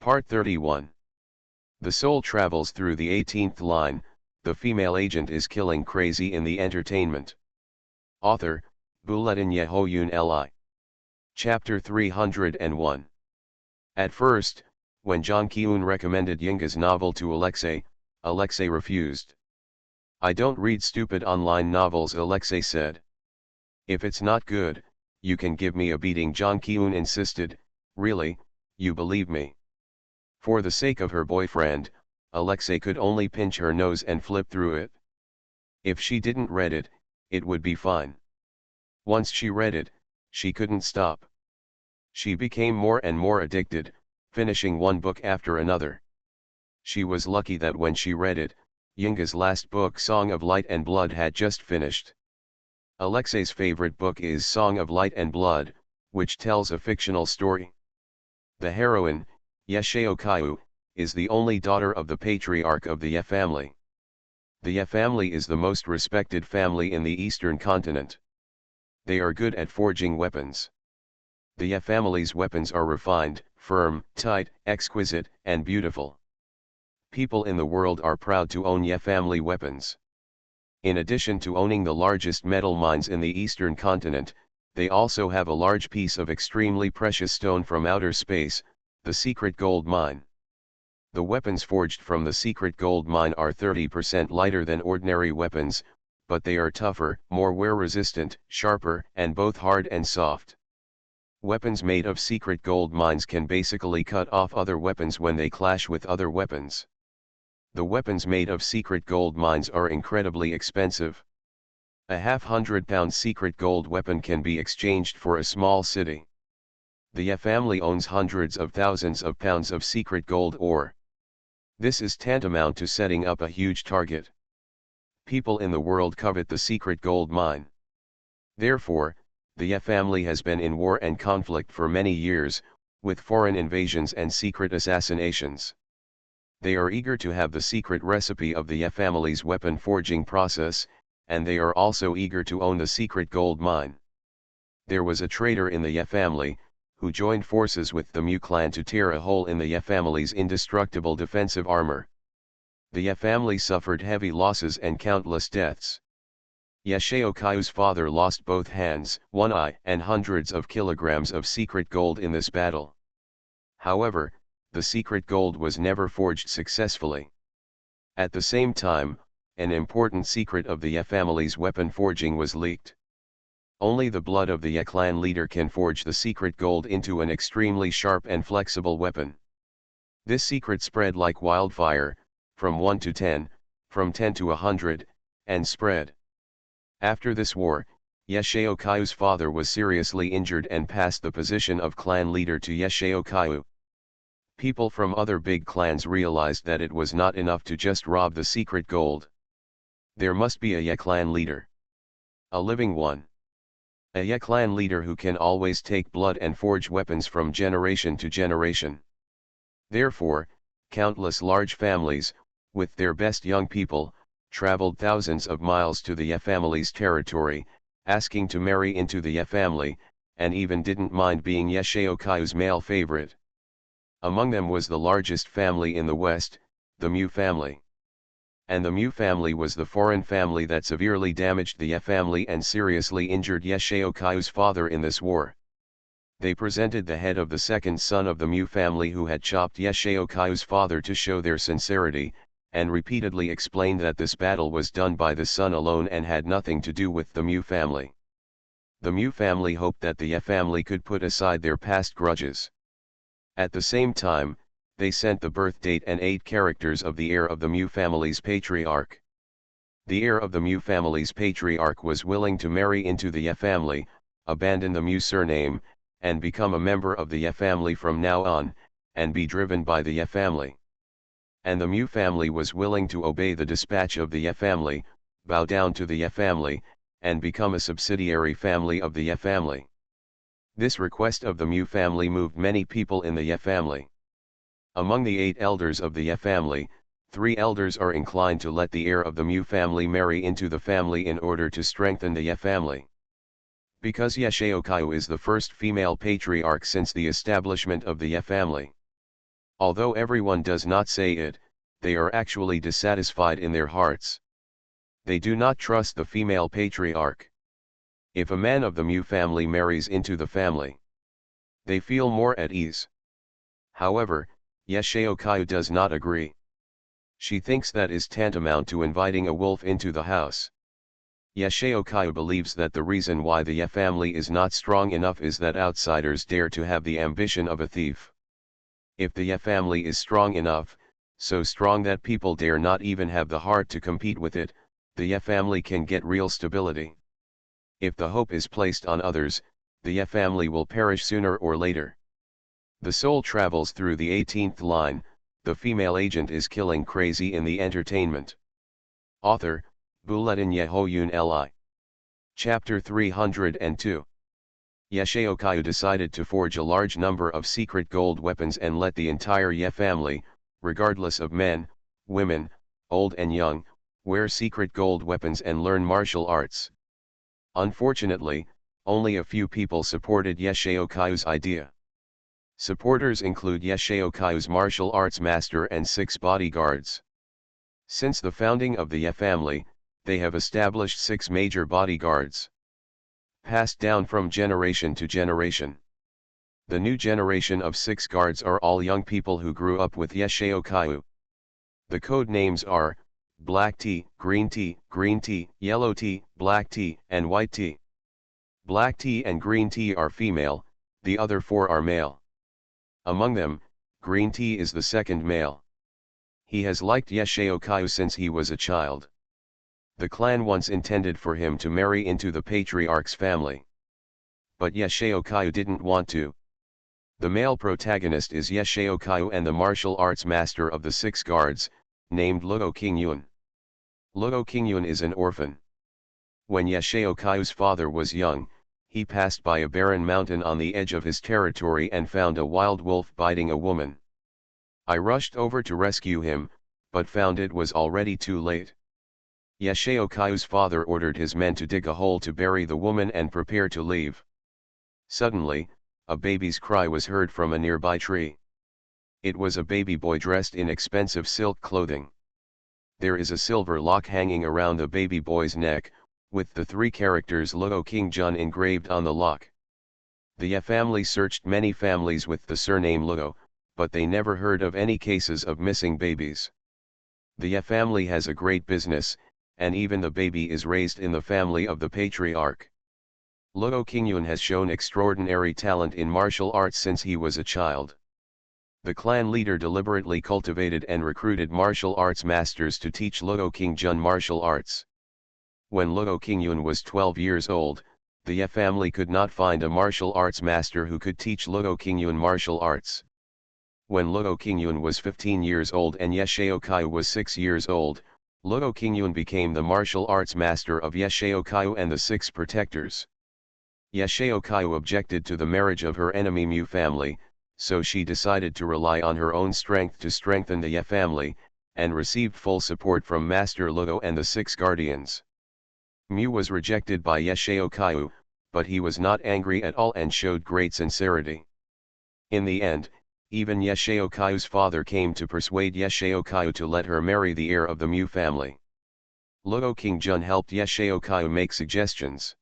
Part 31. The soul travels through the 18th line, the female agent is killing crazy in the entertainment. Author, Buletin Yehoyun Li. Chapter 301. At first, when John Kyun recommended Yinga's novel to Alexei refused. "I don't read stupid online novels," Alexei said. "If it's not good, you can give me a beating," John Kyun insisted. "Really, you believe me?" For the sake of her boyfriend, Alexei could only pinch her nose and flip through it. If she didn't read it, it would be fine. Once she read it, she couldn't stop. She became more and more addicted, finishing one book after another. She was lucky that when she read it, Yinga's last book, Song of Light and Blood, had just finished. Alexei's favorite book is Song of Light and Blood, which tells a fictional story. The heroine, Yeshao Kyu, is the only daughter of the patriarch of the Ye family. The Ye family is the most respected family in the eastern continent. They are good at forging weapons. The Ye family's weapons are refined, firm, tight, exquisite, and beautiful. People in the world are proud to own Ye family weapons. In addition to owning the largest metal mines in the eastern continent, they also have a large piece of extremely precious stone from outer space, the secret gold mine. The weapons forged from the secret gold mine are 30% lighter than ordinary weapons, but they are tougher, more wear-resistant, sharper, and both hard and soft. Weapons made of secret gold mines can basically cut off other weapons when they clash with other weapons. The weapons made of secret gold mines are incredibly expensive. A 500-pound secret gold weapon can be exchanged for a small city. The Ye family owns hundreds of thousands of pounds of secret gold ore. This is tantamount to setting up a huge target. People in the world covet the secret gold mine. Therefore, the Ye family has been in war and conflict for many years, with foreign invasions and secret assassinations. They are eager to have the secret recipe of the Ye family's weapon forging process, and they are also eager to own the secret gold mine. There was a traitor in the Ye family, who joined forces with the Mu clan to tear a hole in the Ye family's indestructible defensive armor. The Ye family suffered heavy losses and countless deaths. Yeshao Kyu's father lost both hands, one eye, and hundreds of kilograms of secret gold in this battle. However, the secret gold was never forged successfully. At the same time, an important secret of the Ye family's weapon forging was leaked. Only the blood of the Ye clan leader can forge the secret gold into an extremely sharp and flexible weapon. This secret spread like wildfire, from 1 to 10, from 10 to 100, and spread. After this war, Yeshao Kyu's father was seriously injured and passed the position of clan leader to Yeshao Kyu. People from other big clans realized that it was not enough to just rob the secret gold. There must be a Ye clan leader. A living one. A Ye clan leader who can always take blood and forge weapons from generation to generation. Therefore, countless large families, with their best young people, traveled thousands of miles to the Ye family's territory, asking to marry into the Ye family, and even didn't mind being Yeshao Kyu's male favorite. Among them was the largest family in the West, the Mu family. And the Mu family was the foreign family that severely damaged the Ye family and seriously injured Yeshao Kyu's father in this war. They presented the head of the second son of the Mu family who had chopped Yeshao Kyu's father to show their sincerity, and repeatedly explained that this battle was done by the son alone and had nothing to do with the Mu family. The Mu family hoped that the Ye family could put aside their past grudges. At the same time, they sent the birth date and 8 characters of the heir of the Mu family's patriarch. The heir of the Mu family's patriarch was willing to marry into the Ye family, abandon the Mu surname, and become a member of the Ye family from now on, and be driven by the Ye family. And the Mu family was willing to obey the dispatch of the Ye family, bow down to the Ye family, and become a subsidiary family of the Ye family. This request of the Mu family moved many people in the Ye family. Among the 8 elders of the Ye family, 3 elders are inclined to let the heir of the Mu family marry into the family in order to strengthen the Ye family. Because Yeshao Kyu is the first female patriarch since the establishment of the Ye family. Although everyone does not say it, they are actually dissatisfied in their hearts. They do not trust the female patriarch. If a man of the Mu family marries into the family, they feel more at ease. However, Yashao Kyu does not agree. She thinks that is tantamount to inviting a wolf into the house. Yashao Kyu believes that the reason why the Ye family is not strong enough is that outsiders dare to have the ambition of a thief. If the Ye family is strong enough, so strong that people dare not even have the heart to compete with it, the Ye family can get real stability. If the hope is placed on others, the Ye family will perish sooner or later. The soul travels through the 18th line, the female agent is killing crazy in the entertainment. Author, Buletin Yehoyun Li. Chapter 302. Yashao Kyu decided to forge a large number of secret gold weapons and let the entire Ye family, regardless of men, women, old and young, wear secret gold weapons and learn martial arts. Unfortunately, only a few people supported Yashao Kyu's idea. Supporters include Yashao Kyu's martial arts master and 6 bodyguards. Since the founding of the Ye family, they have established 6 major bodyguards, passed down from generation to generation. The new generation of 6 guards are all young people who grew up with Yashao Kyu. The code names are black tea, green tea, yellow tea, black tea, and white tea. Black tea and green tea are female, the other 4 are male. Among them, green tea is the second male. He has liked Yashao Kyu since he was a child. The clan once intended for him to marry into the patriarch's family. But Yashao Kyu didn't want to. The male protagonist is Yashao Kyu and the martial arts master of the 6 guards, named Luo Qingyun. Luo Qingyun is an orphan. When Yashao Kyu's father was young, he passed by a barren mountain on the edge of his territory and found a wild wolf biting a woman. I rushed over to rescue him, but found it was already too late. Yashao Kyu's father ordered his men to dig a hole to bury the woman and prepare to leave. Suddenly, a baby's cry was heard from a nearby tree. It was a baby boy dressed in expensive silk clothing. There is a silver lock hanging around the baby boy's neck, with the 3 characters Luo Qingjun engraved on the lock. The Ye family searched many families with the surname Luo, but they never heard of any cases of missing babies. The Ye family has a great business, and even the baby is raised in the family of the patriarch. Luo Qingyun has shown extraordinary talent in martial arts since he was a child. The clan leader deliberately cultivated and recruited martial arts masters to teach Luo Qingjun martial arts. When Luo Qingyun was 12 years old, the Ye family could not find a martial arts master who could teach Luo Qingyun martial arts. When Luo Qingyun was 15 years old and Yashao Kyu was 6 years old, Luo Qingyun became the martial arts master of Yashao Kyu and the 6 protectors. Yashao Kyu objected to the marriage of her enemy Mu family, so she decided to rely on her own strength to strengthen the Ye family, and received full support from Master Luo and the 6 guardians. Mu was rejected by Yashao Kyu, but he was not angry at all and showed great sincerity. In the end, even Yashao Kyu's father came to persuade Yashao Kyu to let her marry the heir of the Mu family. Luo Qingjun helped Yashao Kyu make suggestions.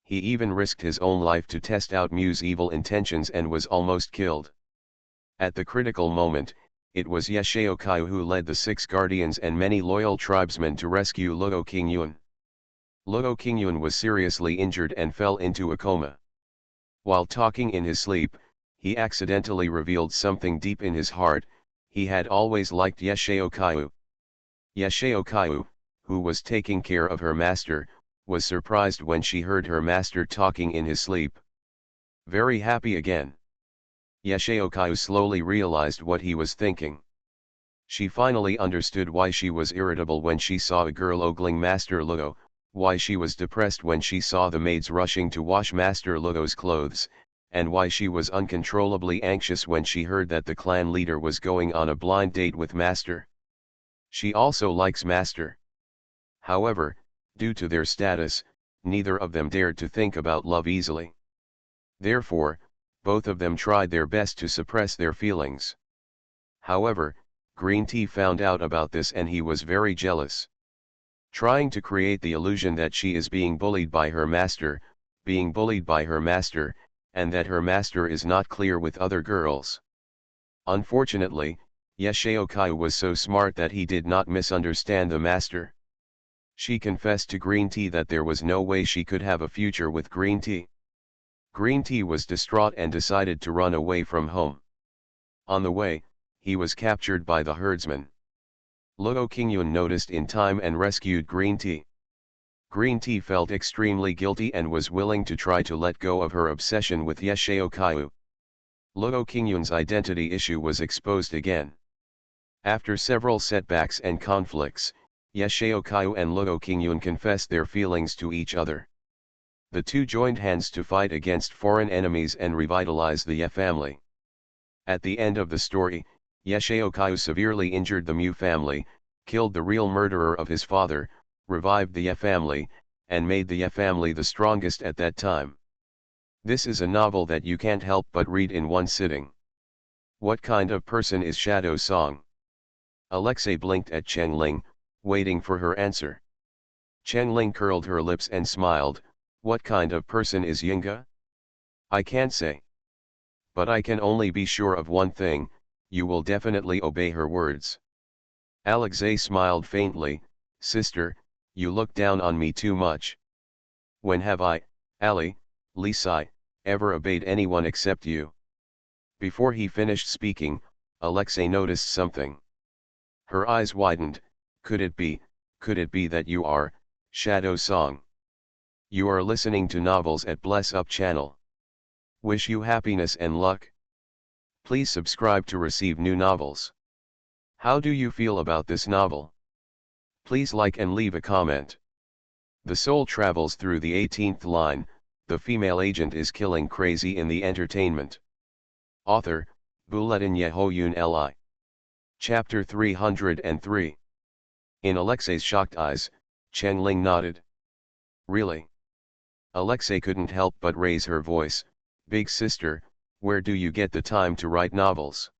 He even risked his own life to test out Mu's evil intentions and was almost killed. At the critical moment, it was Yashao Kyu who led the 6 guardians and many loyal tribesmen to rescue Luo Qingyun. Luo Qingyun was seriously injured and fell into a coma. While talking in his sleep, he accidentally revealed something deep in his heart: he had always liked Yashao Kyu. Yashao Kyu, who was taking care of her master, was surprised when she heard her master talking in his sleep. Very happy again. Yashao Kyu slowly realized what he was thinking. She finally understood why she was irritable when she saw a girl ogling Master Luo, why she was depressed when she saw the maids rushing to wash Master Luo's clothes, and why she was uncontrollably anxious when she heard that the clan leader was going on a blind date with Master. She also likes Master. However, due to their status, neither of them dared to think about love easily. Therefore, both of them tried their best to suppress their feelings. However, Green Tea found out about this and he was very jealous. Trying to create the illusion that she is being bullied by her master, and that her master is not clear with other girls. Unfortunately, Yeshao Kaiu was so smart that he did not misunderstand the master. She confessed to Green Tea that there was no way she could have a future with Green Tea. Green Tea was distraught and decided to run away from home. On the way, he was captured by the herdsman. Luo Qingyun noticed in time and rescued Green Tea. Green Tea felt extremely guilty and was willing to try to let go of her obsession with Yeshao Kaiu. Luo Qingyun's identity issue was exposed again. After several setbacks and conflicts, Yeshao Kaiu and Luo Qingyun confessed their feelings to each other. The two joined hands to fight against foreign enemies and revitalize the Ye family. At the end of the story, Yeshao Kaiu severely injured the Mu family, killed the real murderer of his father, revived the Ye family, and made the Ye family the strongest at that time. This is a novel that you can't help but read in one sitting. What kind of person is Shadow Song? Alexei blinked at Cheng Ling, waiting for her answer. Cheng Ling curled her lips and smiled. What kind of person is Yinga? I can't say. But I can only be sure of one thing, you will definitely obey her words. Alexei smiled faintly. Sister, you look down on me too much. When have I, Ali, Lisai, ever obeyed anyone except you? Before he finished speaking, Alexei noticed something. Her eyes widened. Could it be that you are, Shadow Song? You are listening to novels at Bless Up channel. Wish you happiness and luck. Please subscribe to receive new novels. How do you feel about this novel? Please like and leave a comment. The soul travels through the 18th line, the female agent is killing crazy in the entertainment. Author, Buletin Yehoyun Li. Chapter 303. In Alexei's shocked eyes, Cheng Ling nodded. Really? Alexei couldn't help but raise her voice. Big sister, where do you get the time to write novels?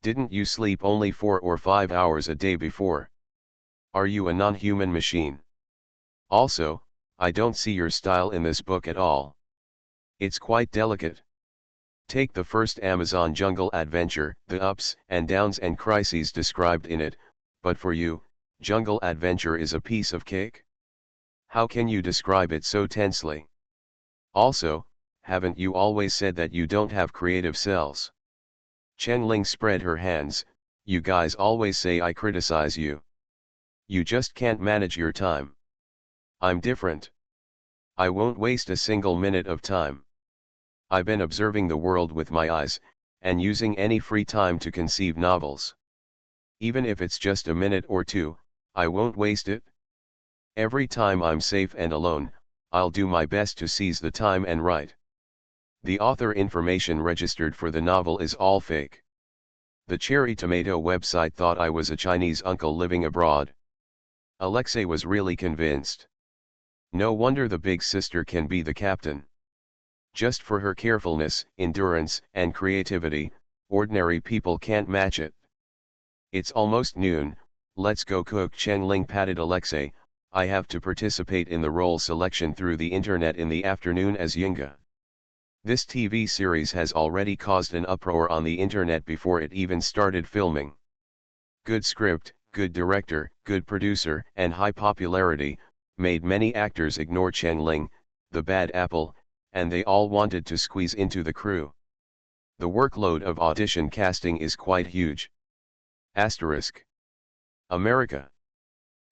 Didn't you sleep only 4 or 5 hours a day before? Are you a non-human machine? Also, I don't see your style in this book at all. It's quite delicate. Take the first Amazon jungle adventure, the ups and downs and crises described in it, but for you, jungle adventure is a piece of cake? How can you describe it so tensely? Also, haven't you always said that you don't have creative cells? Cheng Ling spread her hands. You guys always say I criticize you. You just can't manage your time. I'm different. I won't waste a single minute of time. I've been observing the world with my eyes, and using any free time to conceive novels. Even if it's just a minute or two, I won't waste it. Every time I'm safe and alone, I'll do my best to seize the time and write. The author information registered for the novel is all fake. The Cherry Tomato website thought I was a Chinese uncle living abroad. Alexei was really convinced. No wonder the big sister can be the captain. Just for her carefulness, endurance, and creativity, ordinary people can't match it. It's almost noon, let's go cook. Cheng Ling patted Alexei. I have to participate in the role selection through the internet in the afternoon as Yinga. This TV series has already caused an uproar on the internet before it even started filming. Good script, good director, good producer, and high popularity, made many actors ignore Cheng Ling, the bad apple, and they all wanted to squeeze into the crew. The workload of audition casting is quite huge. Asterisk. America.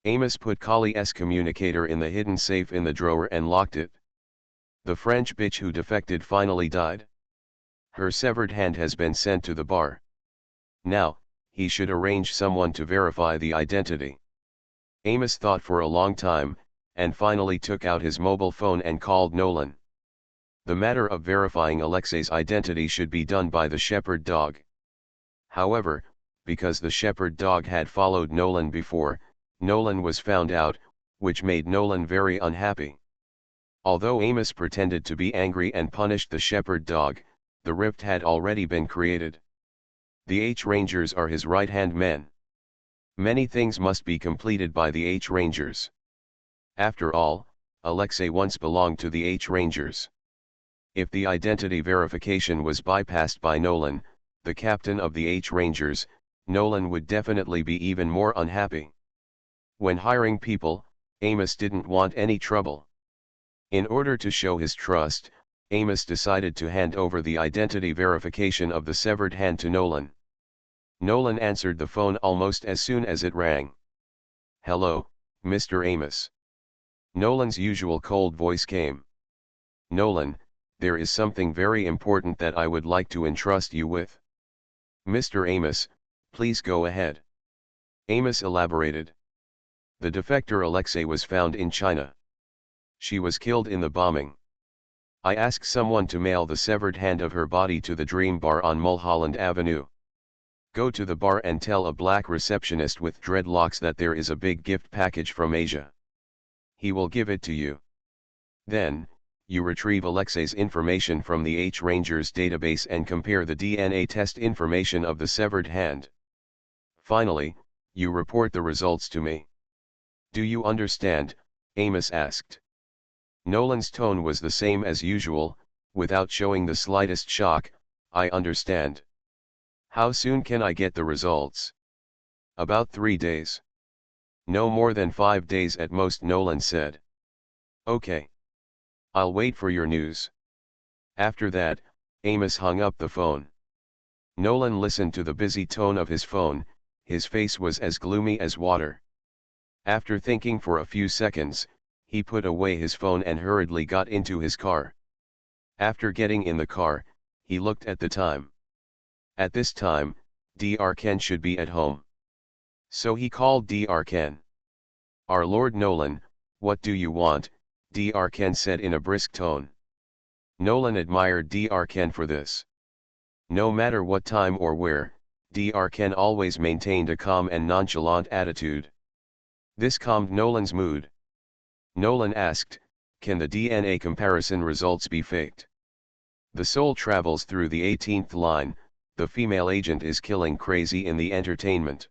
Amos put Kali's communicator in the hidden safe in the drawer and locked it. The French bitch who defected finally died. Her severed hand has been sent to the bar. Now, he should arrange someone to verify the identity. Amos thought for a long time, and finally took out his mobile phone and called Nolan. The matter of verifying Alexei's identity should be done by the shepherd dog. However, because the shepherd dog had followed Nolan before, Nolan was found out, which made Nolan very unhappy. Although Amos pretended to be angry and punished the shepherd dog, the rift had already been created. The H-Rangers are his right-hand men. Many things must be completed by the H-Rangers. After all, Alexei once belonged to the H-Rangers. If the identity verification was bypassed by Nolan, the captain of the H-Rangers, Nolan would definitely be even more unhappy. When hiring people, Amos didn't want any trouble. In order to show his trust, Amos decided to hand over the identity verification of the severed hand to Nolan. Nolan answered the phone almost as soon as it rang. "Hello, Mr. Amos." Nolan's usual cold voice came. "Nolan, there is something very important that I would like to entrust you with." "Mr. Amos, please go ahead." Amos elaborated. The defector Alexei was found in China. She was killed in the bombing. I asked someone to mail the severed hand of her body to the Dream Bar on Mulholland Avenue. Go to the bar and tell a black receptionist with dreadlocks that there is a big gift package from Asia. He will give it to you. Then, you retrieve Alexei's information from the H-Rangers database and compare the DNA test information of the severed hand. Finally, you report the results to me. Do you understand? Amos asked. Nolan's tone was the same as usual, without showing the slightest shock. "I understand." "How soon can I get the results?" "About 3 days. "No more than 5 days at most," Nolan said. "Okay. I'll wait for your news." After that, Amos hung up the phone. Nolan listened to the busy tone of his phone. His face was as gloomy as water. After thinking for a few seconds, he put away his phone and hurriedly got into his car. After getting in the car, he looked at the time. At this time, Dr. Ken should be at home. So he called Dr. Ken. "Our Lord Nolan, what do you want?" Dr. Ken said in a brisk tone. Nolan admired Dr. Ken for this. No matter what time or where, Dr. Ken always maintained a calm and nonchalant attitude. This calmed Nolan's mood. Nolan asked, "Can the DNA comparison results be faked?" "The soul travels through the 18th line, the female agent is killing crazy in the entertainment."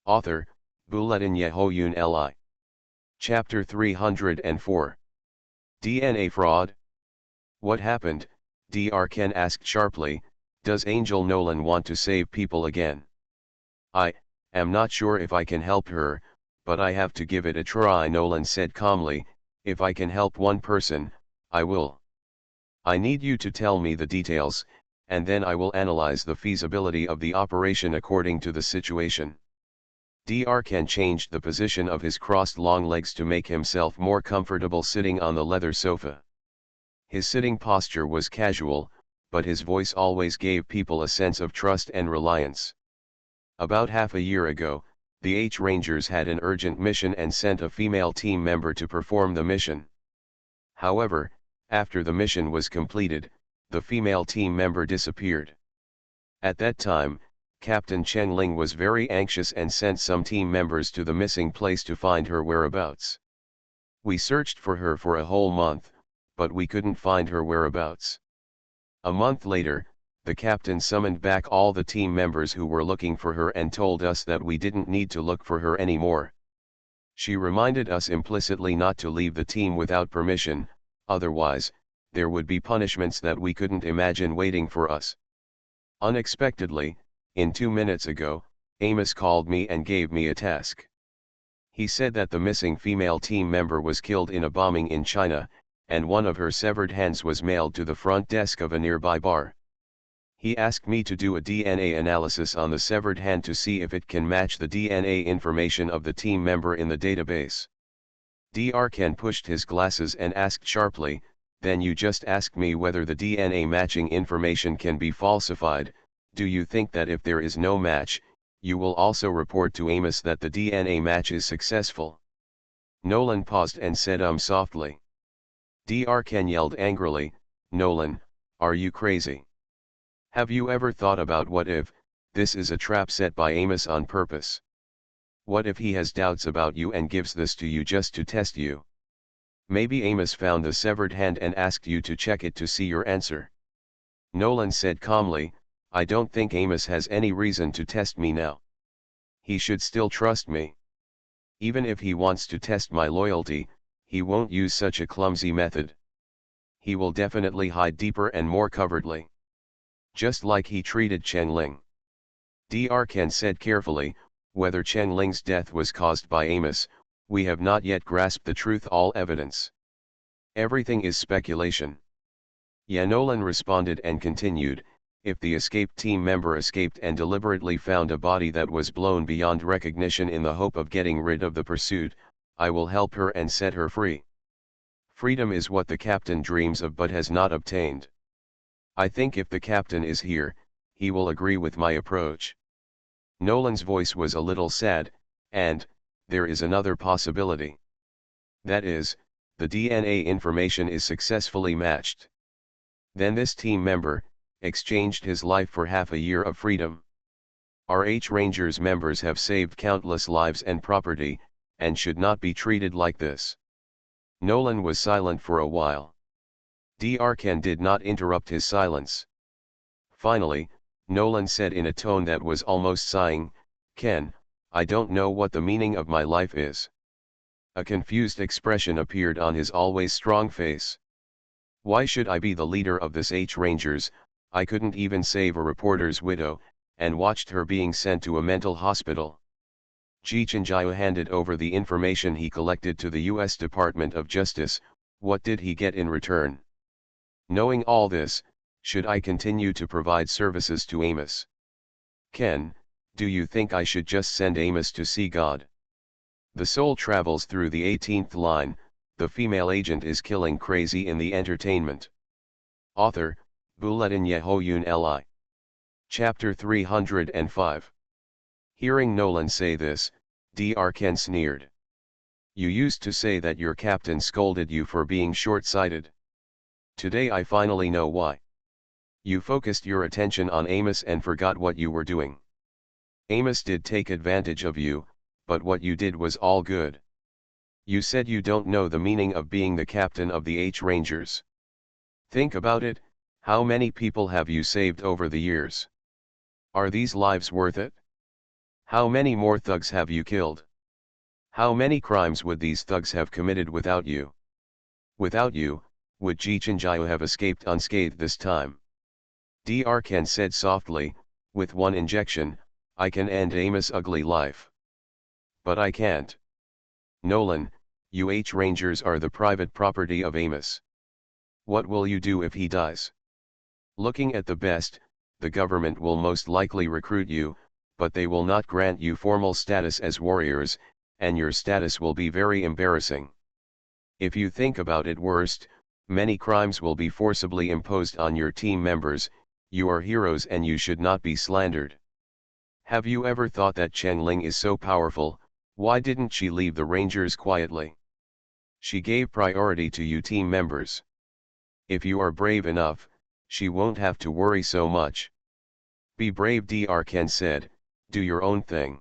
Author, Bulletin Yehoyun Li. Chapter 304. DNA fraud? What happened? Dr. Ken asked sharply. Does Angel Nolan want to save people again? "I am not sure if I can help her, but I have to give it a try," Nolan said calmly. "If I can help one person, I will. I need you to tell me the details, and then I will analyze the feasibility of the operation according to the situation." Dr. Ken changed the position of his crossed long legs to make himself more comfortable sitting on the leather sofa. His sitting posture was casual, but his voice always gave people a sense of trust and reliance. About half a year ago, the H-Rangers had an urgent mission and sent a female team member to perform the mission. However, after the mission was completed, the female team member disappeared. At that time, Captain Cheng Ling was very anxious and sent some team members to the missing place to find her whereabouts. We searched for her for a whole month, but we couldn't find her whereabouts. A month later, the captain summoned back all the team members who were looking for her and told us that we didn't need to look for her anymore. She reminded us implicitly not to leave the team without permission, otherwise, there would be punishments that we couldn't imagine waiting for us. Unexpectedly, 2 minutes ago, Amos called me and gave me a task. He said that the missing female team member was killed in a bombing in China, and one of her severed hands was mailed to the front desk of a nearby bar. He asked me to do a DNA analysis on the severed hand to see if it can match the DNA information of the team member in the database. Dr. Ken pushed his glasses and asked sharply, "Then you just asked me whether the DNA matching information can be falsified. Do you think that if there is no match, you will also report to Amos that the DNA match is successful?" Nolan paused and said softly. Dr. Ken yelled angrily, "Nolan, are you crazy? Have you ever thought about what if this is a trap set by Amos on purpose? What if he has doubts about you and gives this to you just to test you? Maybe Amos found the severed hand and asked you to check it to see your answer." Nolan said calmly, I don't think Amos has any reason to test me now. He should still trust me. Even if he wants to test my loyalty, he won't use such a clumsy method. He will definitely hide deeper and more covertly. Just like he treated Chen Ling. Dr. Ken said carefully, whether Chen Ling's death was caused by Amos, we have not yet grasped the truth. All evidence. Everything is speculation. Nolan responded and continued, if the escaped team member escaped and deliberately found a body that was blown beyond recognition in the hope of getting rid of the pursuit, I will help her and set her free. Freedom is what the captain dreams of but has not obtained. I think if the captain is here, he will agree with my approach. Nolan's voice was a little sad, and, there is another possibility. That is, the DNA information is successfully matched. Then this team member exchanged his life for half a year of freedom. Our Rangers members have saved countless lives and property, and should not be treated like this. Nolan was silent for a while. Dr. Ken did not interrupt his silence. Finally, Nolan said in a tone that was almost sighing, Ken, I don't know what the meaning of my life is. A confused expression appeared on his always strong face. Why should I be the leader of this Rangers? I couldn't even save a reporter's widow, and watched her being sent to a mental hospital. Jichenjaya handed over the information he collected to the U.S. Department of Justice. What did he get in return? Knowing all this, should I continue to provide services to Amos? Ken, do you think I should just send Amos to see God? The soul travels through the 18th line, the female agent is killing crazy in the entertainment. Author, Bulletin Yehoyun Li. Chapter 305. Hearing Nolan say this, Dr. Ken sneered. You used to say that your captain scolded you for being short-sighted. Today I finally know why. You focused your attention on Amos and forgot what you were doing. Amos did take advantage of you, but what you did was all good. You said you don't know the meaning of being the captain of the Rangers. Think about it, how many people have you saved over the years? Are these lives worth it? How many more thugs have you killed? How many crimes would these thugs have committed without you? Without you, would Jichenjaya have escaped unscathed this time? Dr. Ken said softly, with one injection, I can end Amos' ugly life. But I can't. Nolan, you Rangers are the private property of Amos. What will you do if he dies? Looking at the best, the government will most likely recruit you, but they will not grant you formal status as warriors, and your status will be very embarrassing. If you think about it worst, many crimes will be forcibly imposed on your team members. You are heroes and you should not be slandered. Have you ever thought that Chen Ling is so powerful? Why didn't she leave the Rangers quietly? She gave priority to you team members. If you are brave enough, she won't have to worry so much. Be brave, Dr. Ken said, do your own thing.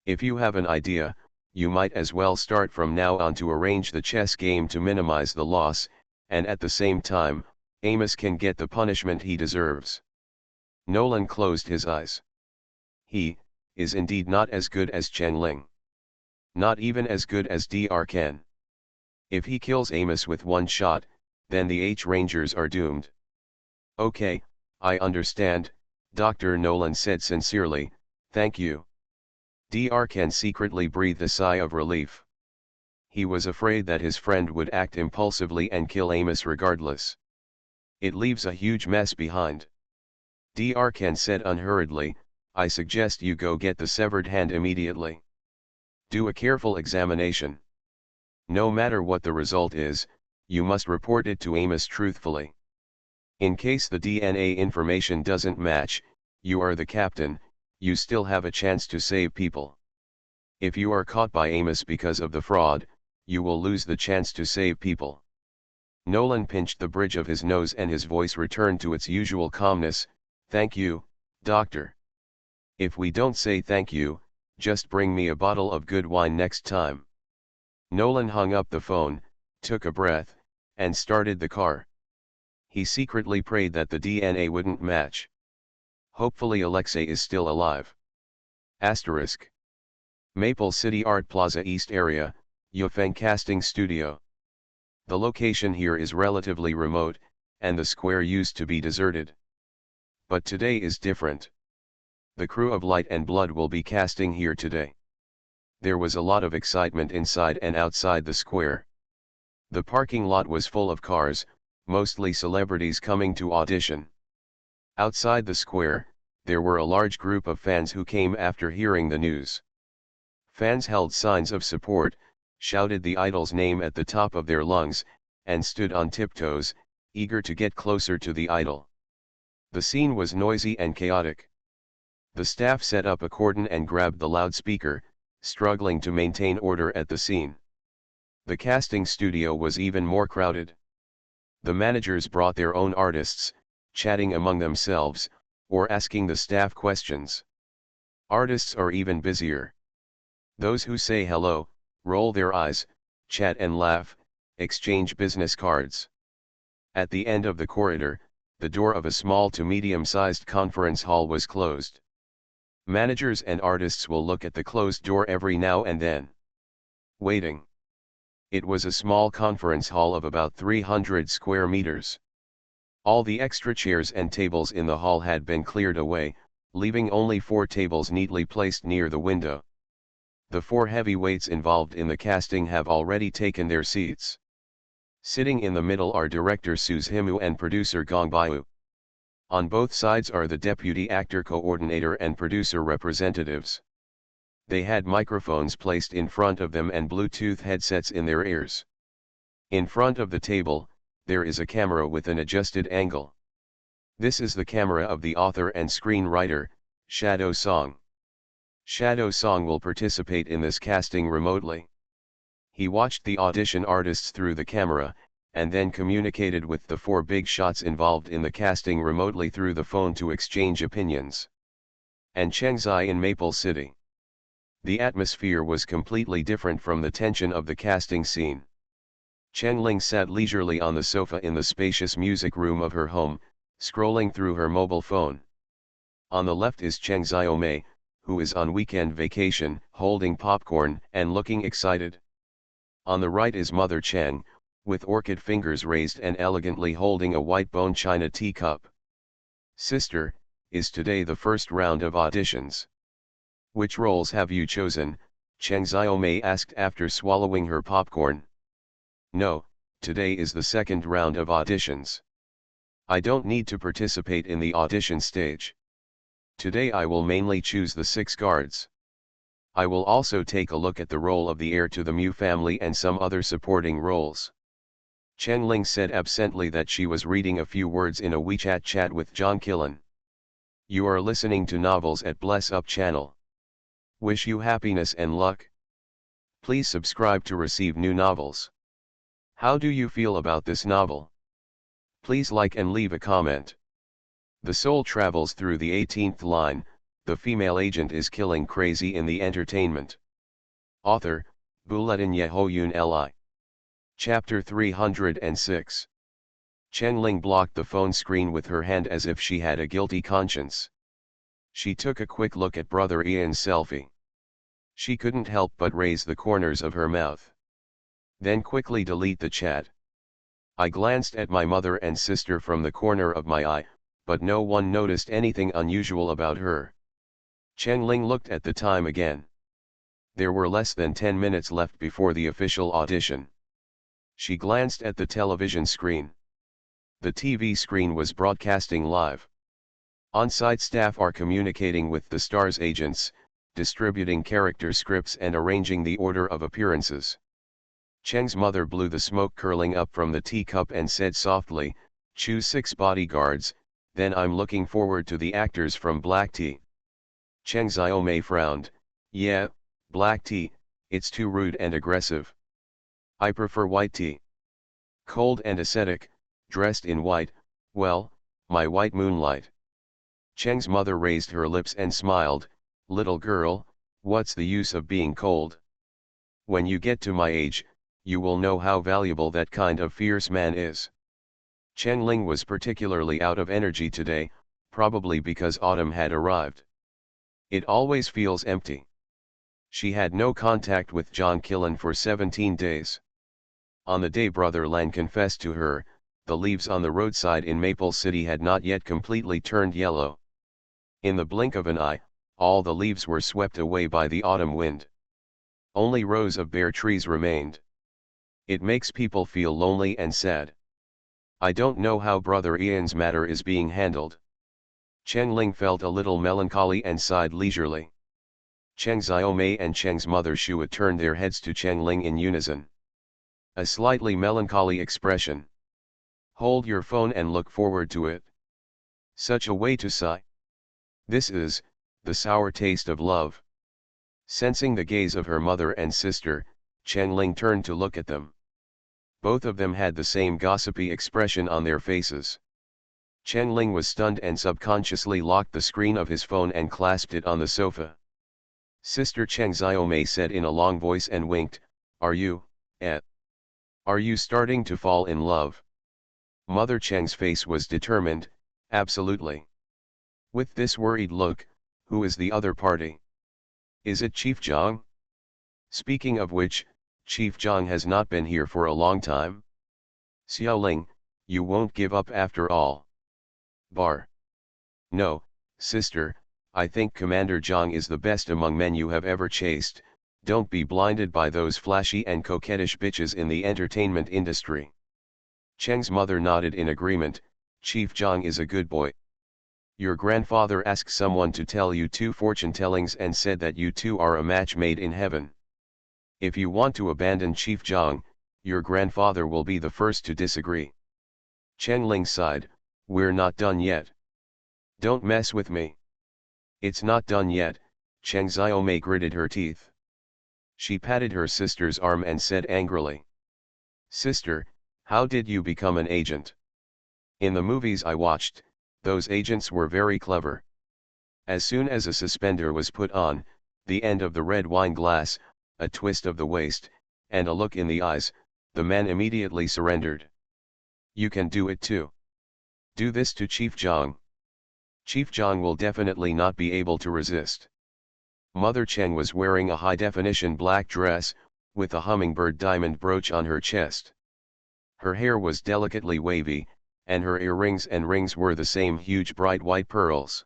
If you have an idea, you might as well start from now on to arrange the chess game to minimize the loss, and at the same time, Amos can get the punishment he deserves. Nolan closed his eyes. He is indeed not as good as Chen Ling. Not even as good as Dr. Ken. If he kills Amos with one shot, then the Rangers are doomed. Okay, I understand, Dr. Nolan said sincerely, thank you. Dr. Ken secretly breathed a sigh of relief. He was afraid that his friend would act impulsively and kill Amos regardless. It leaves a huge mess behind. Dr. Ken said unhurriedly, I suggest you go get the severed hand immediately. Do a careful examination. No matter what the result is, you must report it to Amos truthfully. In case the DNA information doesn't match, you are the captain, you still have a chance to save people. If you are caught by Amos because of the fraud, you will lose the chance to save people. Nolan pinched the bridge of his nose and his voice returned to its usual calmness, thank you, doctor. If we don't say thank you, just bring me a bottle of good wine next time. Nolan hung up the phone, took a breath, and started the car. He secretly prayed that the DNA wouldn't match. Hopefully Alexei is still alive. Asterisk. Maple City Art Plaza East Area, Yufeng Casting Studio. The location here is relatively remote, and the square used to be deserted. But today is different. The crew of Light and Blood will be casting here today. There was a lot of excitement inside and outside the square. The parking lot was full of cars, mostly celebrities coming to audition. Outside the square, there were a large group of fans who came after hearing the news. Fans held signs of support, shouted the idol's name at the top of their lungs, and stood on tiptoes, eager to get closer to the idol. The scene was noisy and chaotic. The staff set up a cordon and grabbed the loudspeaker, struggling to maintain order at the scene. The casting studio was even more crowded. The managers brought their own artists, chatting among themselves, or asking the staff questions. Artists are even busier. Those who say hello, roll their eyes, chat and laugh, exchange business cards. At the end of the corridor, the door of a small to medium-sized conference hall was closed. Managers and artists will look at the closed door every now and then. Waiting. It was a small conference hall of about 300 square meters. All the extra chairs and tables in the hall had been cleared away, leaving only 4 tables neatly placed near the window. The 4 heavyweights involved in the casting have already taken their seats. Sitting in the middle are director Suzhimu and producer Gongbyu. On both sides are the deputy actor coordinator and producer representatives. They had microphones placed in front of them and Bluetooth headsets in their ears. In front of the table, there is a camera with an adjusted angle. This is the camera of the author and screenwriter, Shadow Song. Shadow Song will participate in this casting remotely. He watched the audition artists through the camera, and then communicated with the 4 big shots involved in the casting remotely through the phone to exchange opinions. And Chengzai in Maple City. The atmosphere was completely different from the tension of the casting scene. Chengling sat leisurely on the sofa in the spacious music room of her home, scrolling through her mobile phone. On the left is Cheng Xiaomei, who is on weekend vacation, holding popcorn and looking excited. On the right is Mother Cheng, with orchid fingers raised and elegantly holding a white bone china teacup. Sister, is today the first round of auditions? Which roles have you chosen? Cheng Xiaomei asked after swallowing her popcorn. No, today is the second round of auditions. I don't need to participate in the audition stage. Today I will mainly choose the 6 guards. I will also take a look at the role of the heir to the Mu family and some other supporting roles. Chen Ling said absently that she was reading a few words in a WeChat chat with John Killen. You are listening to Novels at Bless Up channel. Wish you happiness and luck. Please subscribe to receive new novels. How do you feel about this novel? Please like and leave a comment. The soul travels through the 18th line, the female agent is killing crazy in the entertainment. Author, Bulletin Yehoyun Li. Chapter 306. Chen Ling blocked the phone screen with her hand as if she had a guilty conscience. She took a quick look at brother Ian's selfie. She couldn't help but raise the corners of her mouth. Then quickly delete the chat. I glanced at my mother and sister from the corner of my eye, but no one noticed anything unusual about her. Chen Ling looked at the time again. There were less than 10 minutes left before the official audition. She glanced at the television screen. The TV screen was broadcasting live. On-site staff are communicating with the stars' agents, distributing character scripts and arranging the order of appearances. Cheng's mother blew the smoke curling up from the teacup and said softly, choose 6 bodyguards, then I'm looking forward to the actors from Black Tea. Cheng Xiaomei frowned, yeah, black tea, it's too rude and aggressive. I prefer white tea. Cold and ascetic, dressed in white, well, my white moonlight. Cheng's mother raised her lips and smiled, little girl, what's the use of being cold? When you get to my age, you will know how valuable that kind of fierce man is. Chen Ling was particularly out of energy today, probably because autumn had arrived. It always feels empty. She had no contact with John Killen for 17 days. On the day Brother Lan confessed to her, the leaves on the roadside in Maple City had not yet completely turned yellow. In the blink of an eye, all the leaves were swept away by the autumn wind. Only rows of bare trees remained. It makes people feel lonely and sad. I don't know how Brother Ian's matter is being handled. Cheng Ling felt a little melancholy and sighed leisurely. Cheng Xiaomei and Cheng's mother Shua turned their heads to Cheng Ling in unison. A slightly melancholy expression. Hold your phone and look forward to it. Such a way to sigh. This is the sour taste of love. Sensing the gaze of her mother and sister, Cheng Ling turned to look at them. Both of them had the same gossipy expression on their faces. Cheng Ling was stunned and subconsciously locked the screen of his phone and clasped it on the sofa. Sister Cheng Xiaomei said in a long voice and winked, "Are you, Are you starting to fall in love?" Mother Cheng's face was determined, "Absolutely." With this worried look, "Who is the other party? Is it Chief Zhang? Speaking of which, Chief Zhang has not been here for a long time." "Xiaoling, you won't give up after all." Bar. "No, sister, I think Commander Zhang is the best among men you have ever chased. Don't be blinded by those flashy and coquettish bitches in the entertainment industry." Cheng's mother nodded in agreement, "Chief Zhang is a good boy. Your grandfather asked someone to tell you 2 fortune tellings and said that you two are a match made in heaven. If you want to abandon Chief Zhang, your grandfather will be the first to disagree." Cheng Ling sighed, "We're not done yet. Don't mess with me." "It's not done yet," Cheng Xiaomei gritted her teeth. She patted her sister's arm and said angrily, "Sister, how did you become an agent? In the movies I watched, those agents were very clever. As soon as a suspender was put on, the end of the red wine glass, a twist of the waist, and a look in the eyes, the man immediately surrendered. You can do it too. Do this to Chief Zhang. Chief Zhang will definitely not be able to resist." Mother Cheng was wearing a high-definition black dress, with a hummingbird diamond brooch on her chest. Her hair was delicately wavy, and her earrings and rings were the same huge bright white pearls.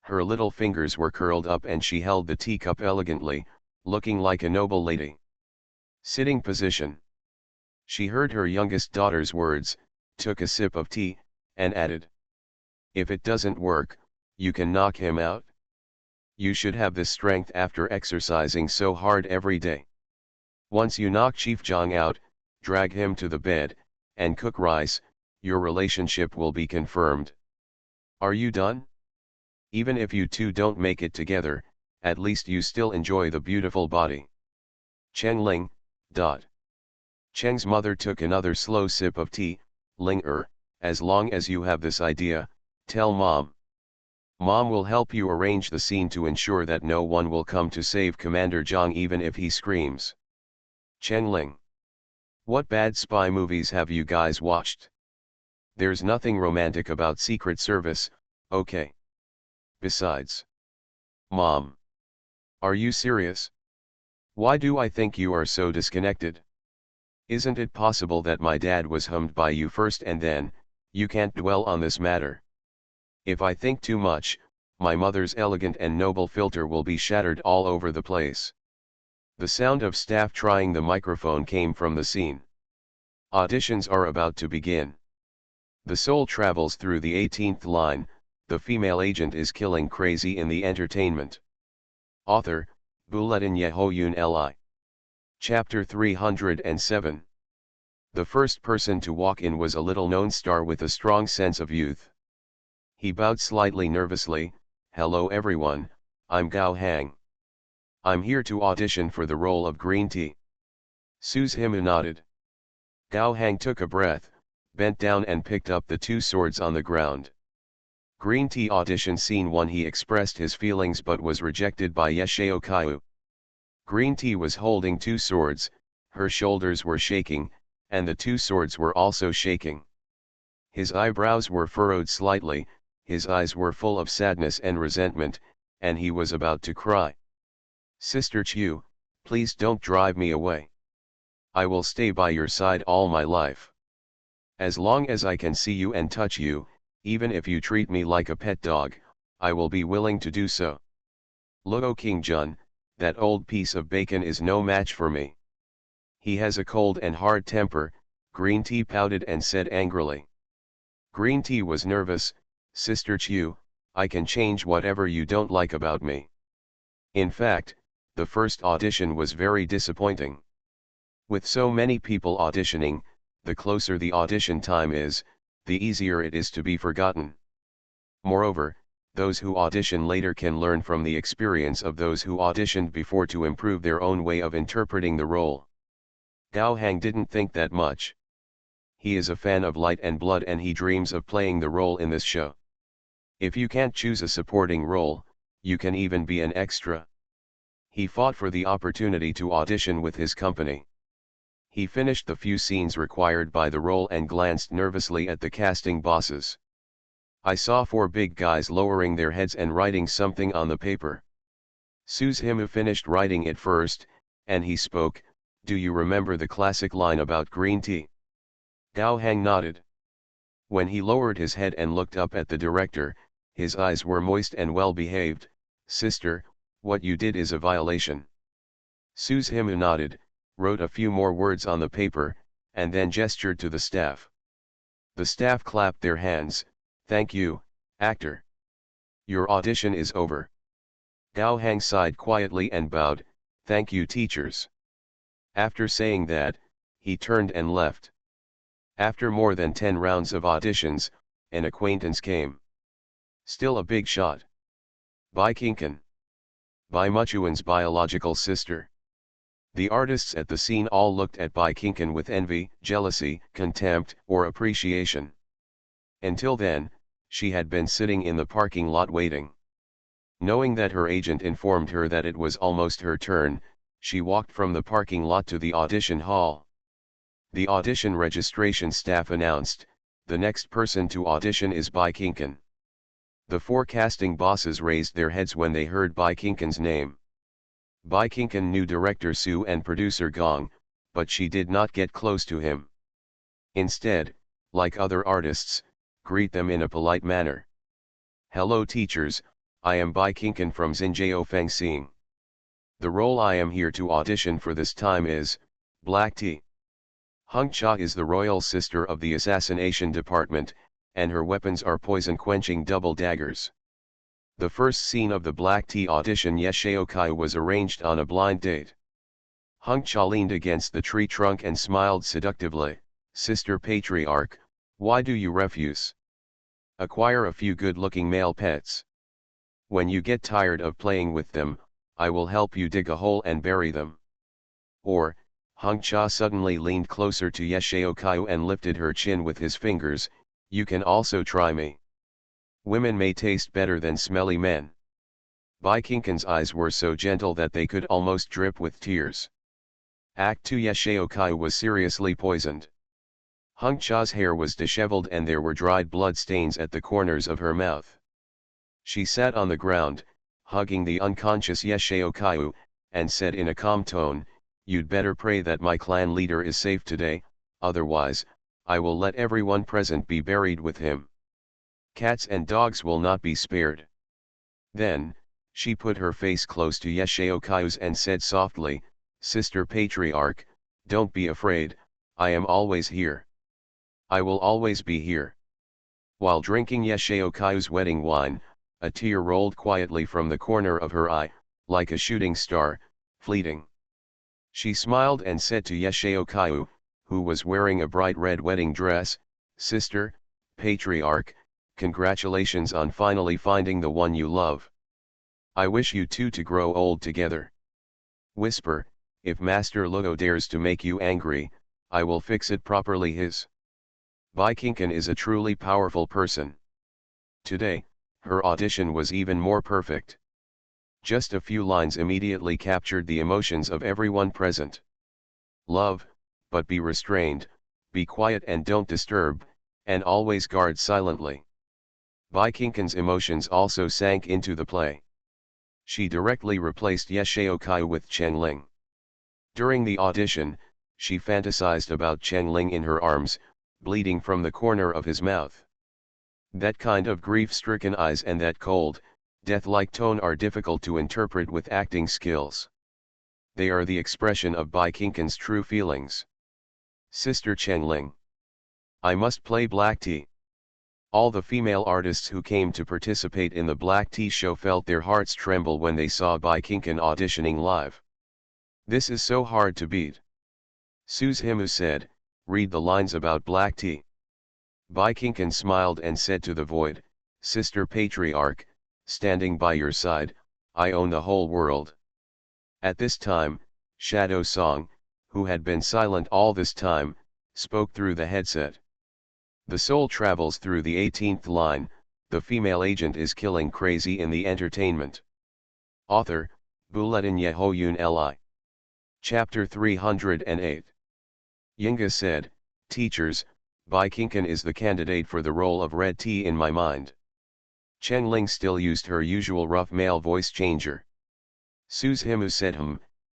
Her little fingers were curled up and she held the teacup elegantly, looking like a noble lady. Sitting position. She heard her youngest daughter's words, took a sip of tea, and added, "If it doesn't work, you can knock him out. You should have this strength after exercising so hard every day. Once you knock Chief Zhang out, drag him to the bed, and cook rice, your relationship will be confirmed. Are you done? Even if you two don't make it together, at least you still enjoy the beautiful body." Cheng Ling, Cheng's mother took another slow sip of tea. "Ling as long as you have this idea, tell Mom. Mom will help you arrange the scene to ensure that no one will come to save Commander Zhang even if he screams." Cheng Ling. "What bad spy movies have you guys watched? There's nothing romantic about Secret Service, okay? Besides." "Mom. Are you serious? Why do I think you are so disconnected? Isn't it possible that my dad was hummed by you first and then, you can't dwell on this matter? If I think too much, my mother's elegant and noble filter will be shattered all over the place." The sound of staff trying the microphone came from the scene. Auditions are about to begin. The soul travels through the 18th line, the female agent is killing crazy in the entertainment. Author, Bulletin Yehoyun Li. Chapter 307. The first person to walk in was a little-known star with a strong sense of youth. He bowed slightly nervously, "Hello everyone, I'm Gao Hang. I'm here to audition for the role of Green Tea." Suze Hima nodded. Gao Hang took a breath, bent down and picked up the 2 swords on the ground. Green Tea audition scene 1. He expressed his feelings but was rejected by Yeshao Kaiu. Green Tea was holding 2 swords, her shoulders were shaking, and the 2 swords were also shaking. His eyebrows were furrowed slightly, his eyes were full of sadness and resentment, and he was about to cry. Sister Chu, please don't drive me away. I will stay by your side all my life. As long as I can see you and touch you, even if you treat me like a pet dog, I will be willing to do so. Luo King Jun, that old piece of bacon is no match for me. He has a cold and hard temper, Green Tea pouted and said angrily. Green Tea was nervous. Sister Chu, I can change whatever you don't like about me. In fact, the first audition was very disappointing. With so many people auditioning, the closer the audition time is, the easier it is to be forgotten. Moreover, those who audition later can learn from the experience of those who auditioned before to improve their own way of interpreting the role. Gao Hang didn't think that much. He is a fan of light and blood and he dreams of playing the role in this show. If you can't choose a supporting role, you can even be an extra. He fought for the opportunity to audition with his company. He finished the few scenes required by the role and glanced nervously at the casting bosses. I saw 4 big guys lowering their heads and writing something on the paper. Su's Himu finished writing it first, and he spoke, "Do you remember the classic line about green tea?" Gao Hang nodded. When he lowered his head and looked up at the director, his eyes were moist and well behaved. "Sister, what you did is a violation." Su's Himu nodded, wrote a few more words on the paper, and then gestured to the staff. The staff clapped their hands. "Thank you, actor. Your audition is over." Gao Hang sighed quietly and bowed, "Thank you, teachers." After saying that, he turned and left. After more than 10 rounds of auditions, an acquaintance came. Still a big shot. Bai Kinkan. Bai Muchuan's biological sister. The artists at the scene all looked at Bai Kinkan with envy, jealousy, contempt, or appreciation. Until then, she had been sitting in the parking lot waiting. Knowing that her agent informed her that it was almost her turn, she walked from the parking lot to the audition hall. The audition registration staff announced, "The next person to audition is Bai Kinkan." The 4 casting bosses raised their heads when they heard Bai Kinkan's name. Bai Kinkan knew director Su and producer Gong, but she did not get close to him. Instead, like other artists, greet them in a polite manner. "Hello teachers, I am Bai Kinkan from Xinjiao Fengsing. The role I am here to audition for this time is Black Tea. Hung Cha is the royal sister of the assassination department, and her weapons are poison-quenching double daggers." The first scene of the Black Tea audition Yesheokai was arranged on a blind date. Hung Cha leaned against the tree trunk and smiled seductively. "Sister Patriarch, why do you refuse? Acquire a few good-looking male pets. When you get tired of playing with them, I will help you dig a hole and bury them." Or, Hung Cha suddenly leaned closer to Yesheokai and lifted her chin with his fingers, "You can also try me. Women may taste better than smelly men." Bai Kinkan's eyes were so gentle that they could almost drip with tears. Act 2 Yesheokai was seriously poisoned. Hung Cha's hair was disheveled and there were dried blood stains at the corners of her mouth. She sat on the ground, hugging the unconscious Yesheokai, and said in a calm tone, "You'd better pray that my clan leader is safe today, otherwise, I will let everyone present be buried with him. Cats and dogs will not be spared." Then, she put her face close to Yesheokai's and said softly, "Sister Patriarch, don't be afraid, I am always here. I will always be here." While drinking Yesheokai's wedding wine, a tear rolled quietly from the corner of her eye, like a shooting star, fleeting. She smiled and said to Yesheokai, who was wearing a bright red wedding dress, "Sister, Patriarch, congratulations on finally finding the one you love. I wish you two to grow old together. Whisper, if Master Luo dares to make you angry, I will fix it properly." Bai Kinkan is a truly powerful person. Today, her audition was even more perfect. Just a few lines immediately captured the emotions of everyone present. "Love, but be restrained, be quiet and don't disturb, and always guard silently." Bai Kinkan's emotions also sank into the play. She directly replaced Ye Shaokai with Cheng Ling. During the audition, she fantasized about Cheng Ling in her arms, bleeding from the corner of his mouth. That kind of grief-stricken eyes and that cold, death-like tone are difficult to interpret with acting skills. They are the expression of Bai Kinkan's true feelings. Sister Cheng Ling. I must play Black Tea. All the female artists who came to participate in the Black Tea show felt their hearts tremble when they saw Bai Kinkan auditioning live. This is so hard to beat. Suze Himu said, read the lines about Black Tea. Bai Kinkan smiled and said to the void, Sister Patriarch, standing by your side, I own the whole world. At this time, Shadow Song, who had been silent all this time, spoke through the headset. The soul travels through the 18th line, the female agent is killing crazy in the entertainment. Author, Buletin Yehoyun Li. Chapter 308. Yinga said, Teachers, Bai Kinkan is the candidate for the role of Red Tea in my mind. Cheng Ling still used her usual rough male voice changer. Suze Himu said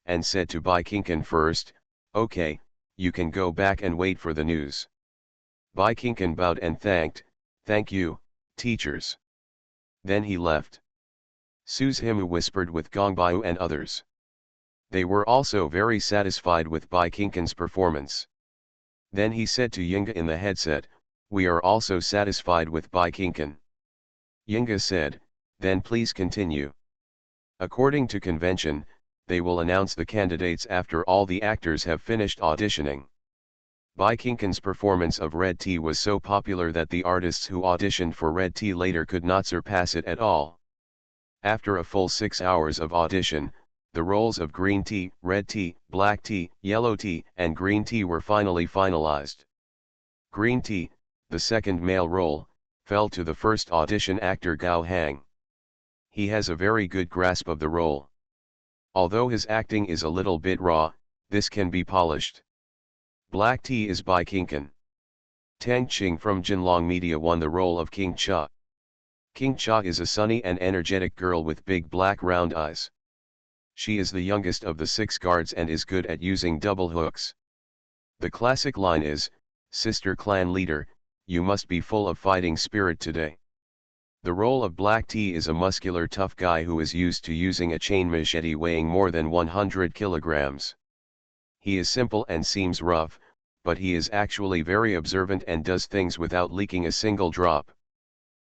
and said to Bai Kinkan first, okay, you can go back and wait for the news. Bai Kinkan bowed and thank you, teachers. Then he left. Suze Himu whispered with Gongbayu and others. They were also very satisfied with Bai Kinkan's performance. Then he said to Yinga in the headset, we are also satisfied with Bai Kinkan. Yinga said, then please continue. According to convention, they will announce the candidates after all the actors have finished auditioning. Bai Kinkan's performance of Red Tea was so popular that the artists who auditioned for Red Tea later could not surpass it at all. After a full 6 hours of audition, the roles of Green Tea, Red Tea, Black Tea, Yellow Tea, and Green Tea were finally finalized. Green Tea, the second male role, fell to the first audition actor Gao Hang. He has a very good grasp of the role. Although his acting is a little bit raw, this can be polished. Black Tea is Bai Kinkan. Tang Qing from Jinlong Media won the role of King Cha. King Cha is a sunny and energetic girl with big black round eyes. She is the youngest of the 6 guards and is good at using double hooks. The classic line is, Sister Clan Leader, you must be full of fighting spirit today. The role of Black Tea is a muscular tough guy who is used to using a chain machete weighing more than 100 kilograms. He is simple and seems rough, but he is actually very observant and does things without leaking a single drop.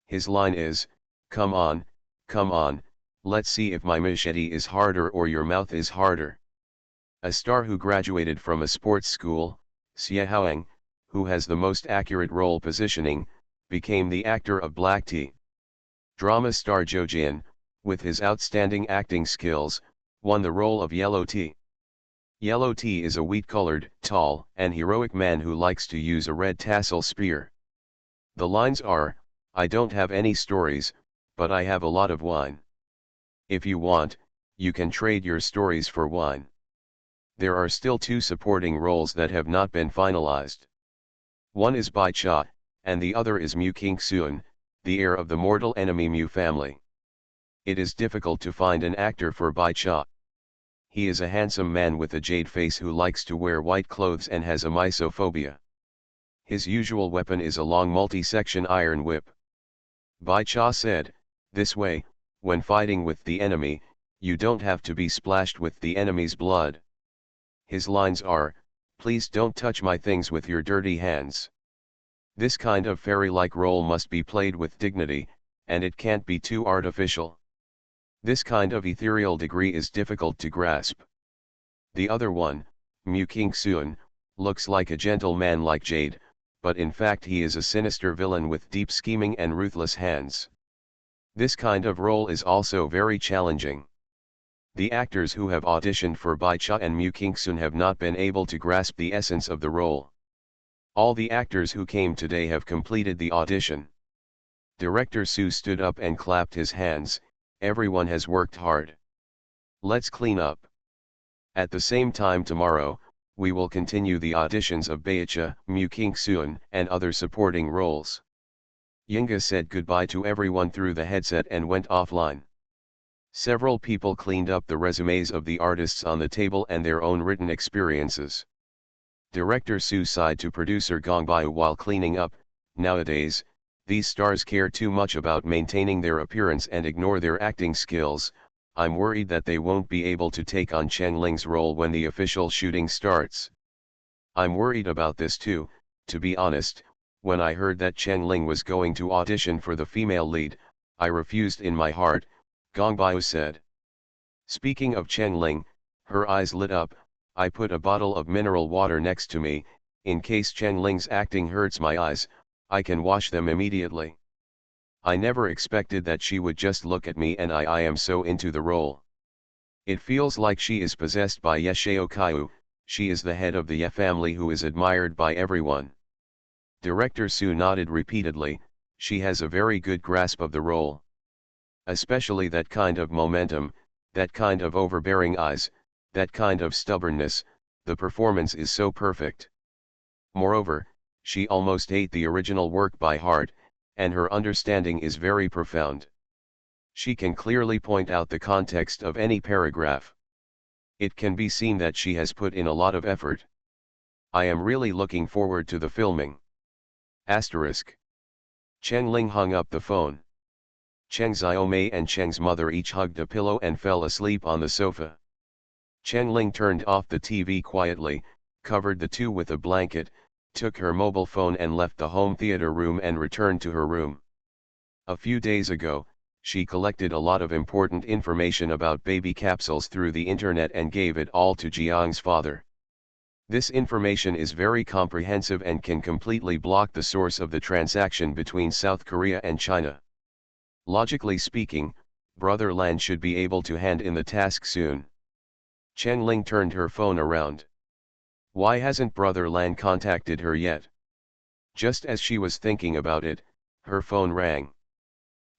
His line is, come on, let's see if my machete is harder or your mouth is harder. A star who graduated from a sports school, Xie Haoang, who has the most accurate role positioning, became the actor of Black Tea. Drama star Zhou Jin, with his outstanding acting skills, won the role of Yellow Tea. Yellow Tea is a wheat-colored, tall, and heroic man who likes to use a red tassel spear. The lines are, I don't have any stories, but I have a lot of wine. If you want, you can trade your stories for wine. There are still 2 supporting roles that have not been finalized. One is Bai Cha, and the other is Mu King Soon, the heir of the mortal enemy Mu family. It is difficult to find an actor for Bai Cha. He is a handsome man with a jade face who likes to wear white clothes and has a misophobia. His usual weapon is a long multi-section iron whip. Bai Cha said, this way, when fighting with the enemy, you don't have to be splashed with the enemy's blood. His lines are, please don't touch my things with your dirty hands. This kind of fairy-like role must be played with dignity, and it can't be too artificial. This kind of ethereal degree is difficult to grasp. The other one, Mu King Soon, looks like a gentleman like Jade, but in fact he is a sinister villain with deep scheming and ruthless hands. This kind of role is also very challenging. The actors who have auditioned for Bai Cha and Mu King Soon have not been able to grasp the essence of the role. All the actors who came today have completed the audition. Director Su stood up and clapped his hands. Everyone has worked hard. Let's clean up. At the same time tomorrow, we will continue the auditions of Baicha, Mu King Soon, and other supporting roles. Yinga said goodbye to everyone through the headset and went offline. Several people cleaned up the resumes of the artists on the table and their own written experiences. Director Su sighed to producer Gong Bai while cleaning up. Nowadays, these stars care too much about maintaining their appearance and ignore their acting skills. I'm worried that they won't be able to take on Cheng Ling's role when the official shooting starts. I'm worried about this too, to be honest. When I heard that Cheng Ling was going to audition for the female lead, I refused in my heart, Gong Bai said. Speaking of Cheng Ling, her eyes lit up. I put a bottle of mineral water next to me, in case Cheng Ling's acting hurts my eyes, I can wash them immediately. I never expected that she would just look at me and I am so into the role. It feels like she is possessed by Ye Xiaokaiu. She is the head of the Ye family who is admired by everyone. Director Su nodded repeatedly. She has a very good grasp of the role. Especially that kind of momentum, that kind of overbearing eyes, that kind of stubbornness, the performance is so perfect. Moreover, she almost ate the original work by heart, and her understanding is very profound. She can clearly point out the context of any paragraph. It can be seen that she has put in a lot of effort. I am really looking forward to the filming. Asterisk. Cheng Ling hung up the phone. Cheng Xiaomei and Cheng's mother each hugged a pillow and fell asleep on the sofa. Cheng Ling turned off the TV quietly, covered the two with a blanket, took her mobile phone and left the home theater room and returned to her room. A few days ago, she collected a lot of important information about baby capsules through the internet and gave it all to Jiang's father. This information is very comprehensive and can completely block the source of the transaction between South Korea and China. Logically speaking, Brother Lan should be able to hand in the task soon. Cheng Ling turned her phone around. Why hasn't Brother Lan contacted her yet? Just as she was thinking about it, her phone rang.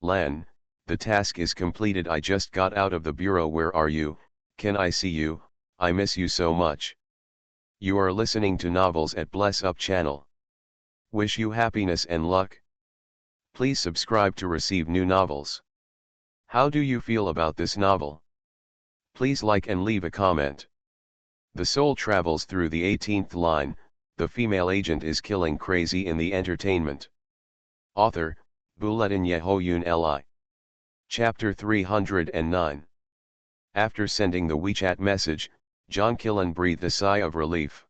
Lan, the task is completed. I just got out of the bureau. Where are you? Can I see you? I miss you so much. You are listening to Novels at Bless Up channel. Wish you happiness and luck. Please subscribe to receive new novels. How do you feel about this novel? Please like and leave a comment. The soul travels through the 18th line. The female agent is killing crazy in the entertainment. Author, Buletin Yehoyun Li. Chapter 309. After sending the WeChat message, John Killen breathed a sigh of relief.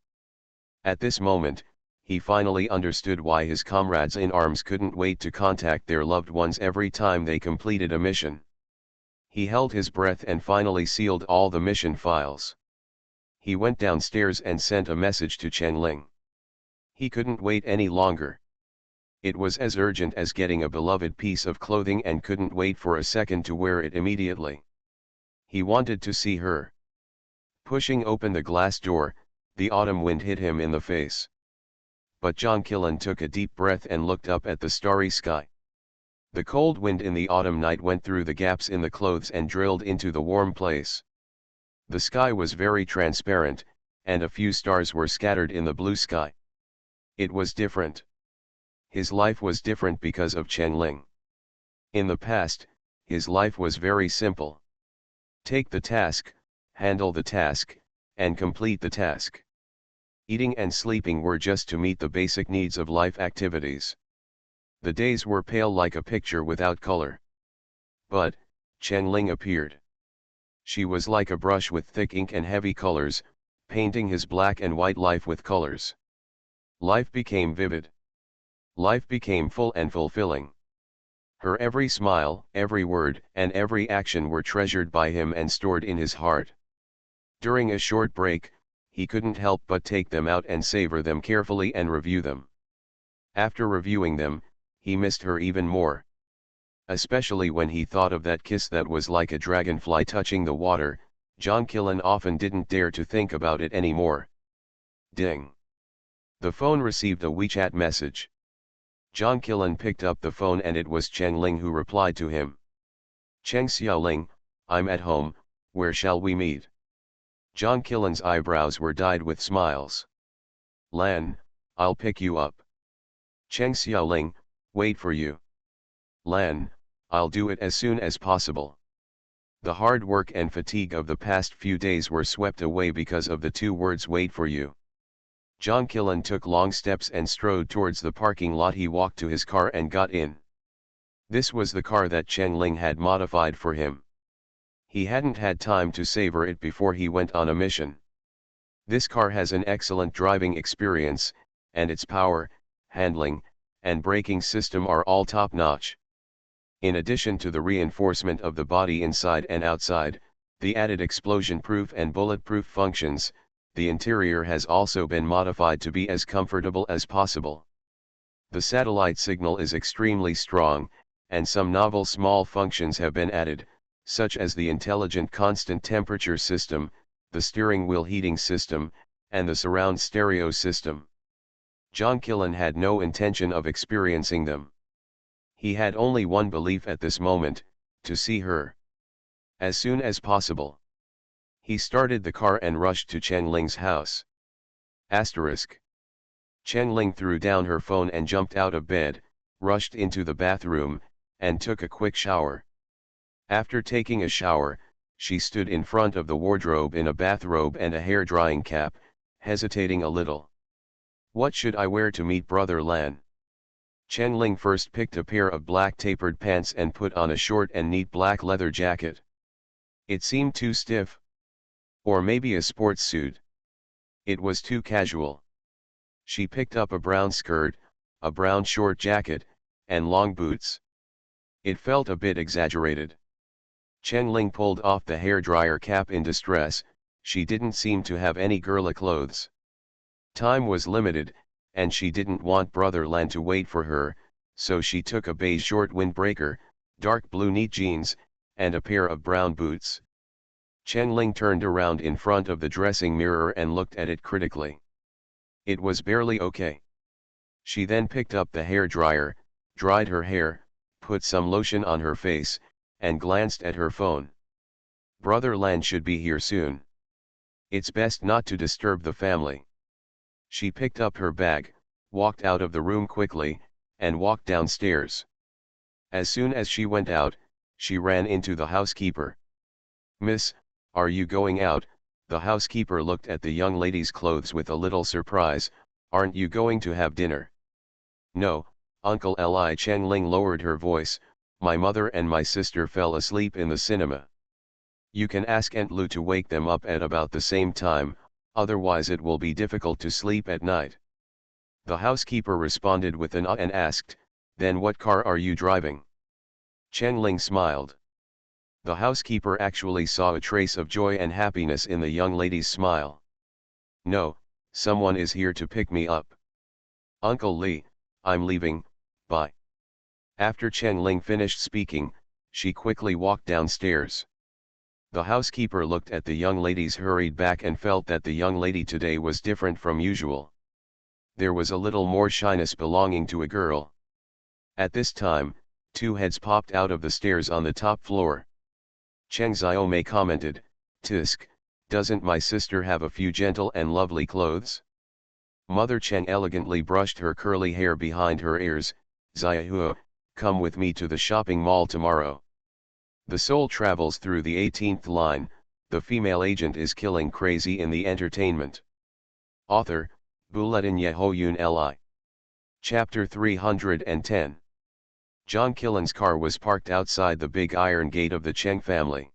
At this moment, he finally understood why his comrades in arms couldn't wait to contact their loved ones every time they completed a mission. He held his breath and finally sealed all the mission files. He went downstairs and sent a message to Cheng Ling. He couldn't wait any longer. It was as urgent as getting a beloved piece of clothing and couldn't wait for a second to wear it immediately. He wanted to see her. Pushing open the glass door, the autumn wind hit him in the face. But John Killen took a deep breath and looked up at the starry sky. The cold wind in the autumn night went through the gaps in the clothes and drilled into the warm place. The sky was very transparent, and a few stars were scattered in the blue sky. It was different. His life was different because of Cheng Ling. In the past, his life was very simple. Take the task, handle the task, and complete the task. Eating and sleeping were just to meet the basic needs of life activities. The days were pale like a picture without color. But, Cheng Ling appeared. She was like a brush with thick ink and heavy colors, painting his black and white life with colors. Life became vivid. Life became full and fulfilling. Her every smile, every word, and every action were treasured by him and stored in his heart. During a short break, he couldn't help but take them out and savor them carefully and review them. After reviewing them, he missed her even more. Especially when he thought of that kiss that was like a dragonfly touching the water. John Killen often didn't dare to think about it anymore. Ding. The phone received a WeChat message. John Killen picked up the phone and it was Cheng Ling who replied to him. Cheng Xiaoling, I'm at home, where shall we meet? John Killen's eyebrows were dyed with smiles. Lan, I'll pick you up. Cheng Xiaoling, wait for you. Lan, I'll do it as soon as possible. The hard work and fatigue of the past few days were swept away because of the two words wait for you. John Killen took long steps and strode towards the parking lot. He walked to his car and got in. This was the car that Cheng Ling had modified for him. He hadn't had time to savor it before he went on a mission. This car has an excellent driving experience, and its power, handling, and braking system are all top-notch. In addition to the reinforcement of the body inside and outside, the added explosion-proof and bulletproof functions, the interior has also been modified to be as comfortable as possible. The satellite signal is extremely strong, and some novel small functions have been added, such as the intelligent constant temperature system, the steering wheel heating system, and the surround stereo system. John Killen had no intention of experiencing them. He had only one belief at this moment: to see her as soon as possible. He started the car and rushed to Cheng Ling's house. Cheng Ling threw down her phone and jumped out of bed, rushed into the bathroom, and took a quick shower. After taking a shower, she stood in front of the wardrobe in a bathrobe and a hair-drying cap, hesitating a little. What should I wear to meet Brother Lan? Cheng Ling first picked a pair of black tapered pants and put on a short and neat black leather jacket. It seemed too stiff. Or maybe a sports suit. It was too casual. She picked up a brown skirt, a brown short jacket, and long boots. It felt a bit exaggerated. Cheng Ling pulled off the hairdryer cap in distress. She didn't seem to have any girly clothes. Time was limited, and she didn't want Brother Lan to wait for her, so she took a beige short windbreaker, dark blue neat jeans, and a pair of brown boots. Cheng Ling turned around in front of the dressing mirror and looked at it critically. It was barely okay. She then picked up the hairdryer, dried her hair, put some lotion on her face, and glanced at her phone. Brother Lan should be here soon. It's best not to disturb the family. She picked up her bag, walked out of the room quickly, and walked downstairs. As soon as she went out, she ran into the housekeeper. "Miss, are you going out?" The housekeeper looked at the young lady's clothes with a little surprise. "Aren't you going to have dinner?" "No, Uncle Li." Cheng Ling lowered her voice. "My mother and my sister fell asleep in the cinema. You can ask Aunt Lu to wake them up at about the same time, otherwise it will be difficult to sleep at night." The housekeeper responded with an and asked, "Then what car are you driving?" Cheng Ling smiled. The housekeeper actually saw a trace of joy and happiness in the young lady's smile. "No, someone is here to pick me up. Uncle Li, I'm leaving, bye." After Cheng Ling finished speaking, she quickly walked downstairs. The housekeeper looked at the young lady's hurried back and felt that the young lady today was different from usual. There was a little more shyness belonging to a girl. At this time, two heads popped out of the stairs on the top floor. Cheng Xiaomei commented, "Tisk, doesn't my sister have a few gentle and lovely clothes?" Mother Cheng elegantly brushed her curly hair behind her ears. "Xiaohu, come with me to the shopping mall tomorrow. The soul travels through the 18th line, the female agent is killing crazy in the entertainment." Author, Bulletin Yehoyun Li. Chapter 310. John Killen's car was parked outside the big iron gate of the Cheng family.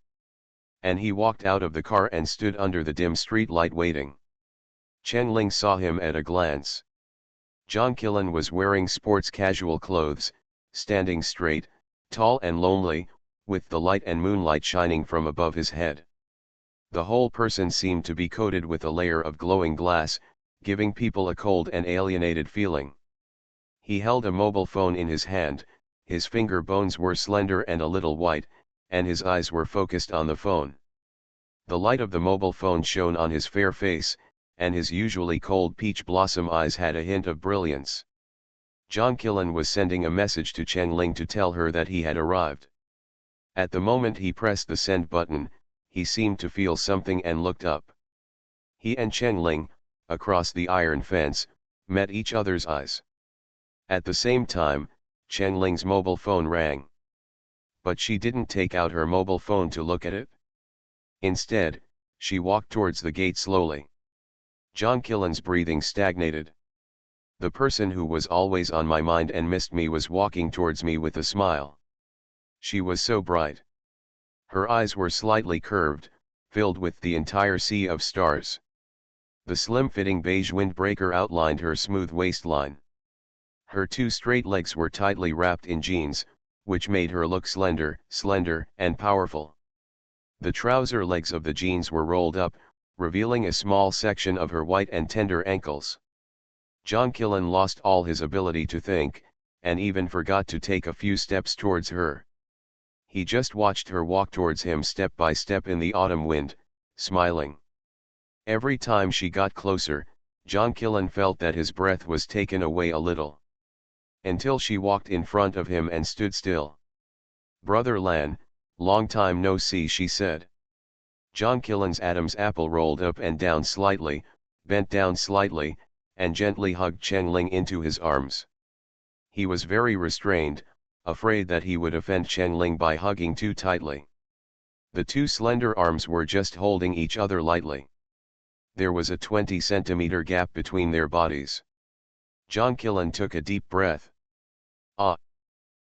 And he walked out of the car and stood under the dim street light waiting. Cheng Ling saw him at a glance. John Killen was wearing sports casual clothes, standing straight, tall and lonely, with the light and moonlight shining from above his head. The whole person seemed to be coated with a layer of glowing glass, giving people a cold and alienated feeling. He held a mobile phone in his hand, his finger bones were slender and a little white, and his eyes were focused on the phone. The light of the mobile phone shone on his fair face, and his usually cold peach blossom eyes had a hint of brilliance. John Killen was sending a message to Cheng Ling to tell her that he had arrived. At the moment he pressed the send button, he seemed to feel something and looked up. He and Cheng Ling, across the iron fence, met each other's eyes. At the same time, Chen Ling's mobile phone rang. But she didn't take out her mobile phone to look at it. Instead, she walked towards the gate slowly. John Killen's breathing stagnated. The person who was always on my mind and missed me was walking towards me with a smile. She was so bright. Her eyes were slightly curved, filled with the entire sea of stars. The slim-fitting beige windbreaker outlined her smooth waistline. Her two straight legs were tightly wrapped in jeans, which made her look slender, and powerful. The trouser legs of the jeans were rolled up, revealing a small section of her white and tender ankles. John Killen lost all his ability to think, and even forgot to take a few steps towards her. He just watched her walk towards him step by step in the autumn wind, smiling. Every time she got closer, John Killen felt that his breath was taken away a little. Until she walked in front of him and stood still. "Brother Lan, long time no see," she said. John Killen's Adam's apple rolled up and down slightly, bent down slightly, and gently hugged Chen Ling into his arms. He was very restrained, afraid that he would offend Chen Ling by hugging too tightly. The two slender arms were just holding each other lightly. There was a 20-centimeter gap between their bodies. John Killen took a deep breath. Ah!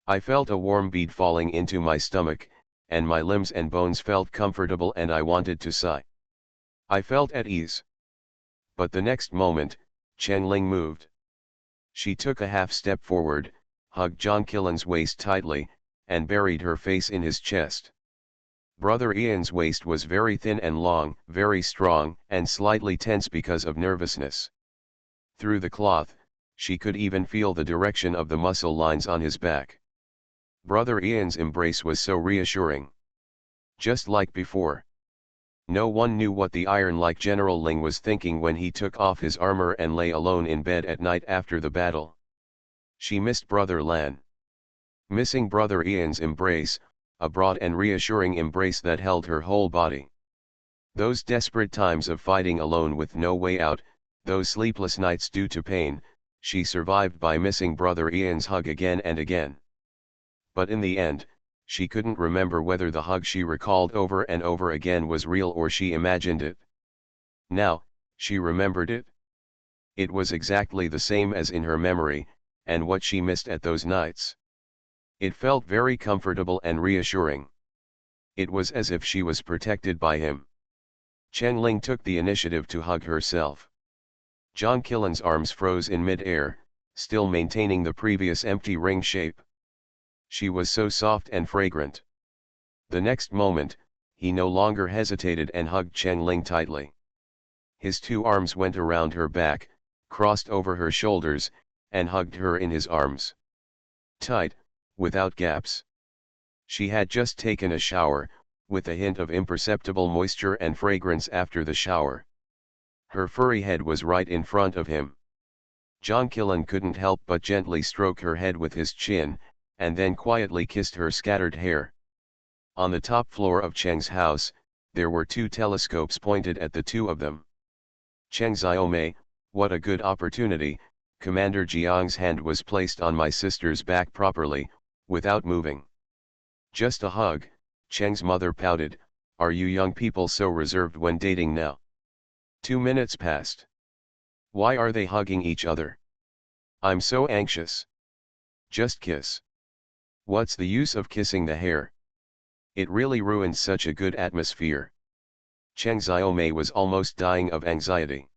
I felt a warm bead falling into my stomach, and my limbs and bones felt comfortable, and I wanted to sigh. I felt at ease. But the next moment, Chen Ling moved. She took a half step forward, hugged John Killen's waist tightly, and buried her face in his chest. Brother Ian's waist was very thin and long, very strong, and slightly tense because of nervousness. Through the cloth, she could even feel the direction of the muscle lines on his back. Brother Ian's embrace was so reassuring. Just like before. No one knew what the iron-like General Ling was thinking when he took off his armor and lay alone in bed at night after the battle. She missed Brother Lan. Missing Brother Ian's embrace, a broad and reassuring embrace that held her whole body. Those desperate times of fighting alone with no way out, those sleepless nights due to pain, she survived by missing Brother Ian's hug again and again. But in the end, she couldn't remember whether the hug she recalled over and over again was real or she imagined it. Now, she remembered it. It was exactly the same as in her memory, and what she missed at those nights. It felt very comfortable and reassuring. It was as if she was protected by him. Chen Ling took the initiative to hug herself. John Killen's arms froze in mid-air, still maintaining the previous empty ring shape. She was so soft and fragrant. The next moment, he no longer hesitated and hugged Chen Ling tightly. His two arms went around her back, crossed over her shoulders, and hugged her in his arms. Tight, without gaps. She had just taken a shower, with a hint of imperceptible moisture and fragrance after the shower. Her furry head was right in front of him. John Killen couldn't help but gently stroke her head with his chin, and then quietly kissed her scattered hair. On the top floor of Cheng's house, there were two telescopes pointed at the two of them. Cheng Xiaomei, what a good opportunity. Commander Jiang's hand was placed on my sister's back properly, without moving. Just a hug, Cheng's mother pouted. Are you young people so reserved when dating now? 2 minutes passed. Why are they hugging each other? I'm so anxious. Just kiss. What's the use of kissing the hair? It really ruins such a good atmosphere. Cheng Xiaomei was almost dying of anxiety.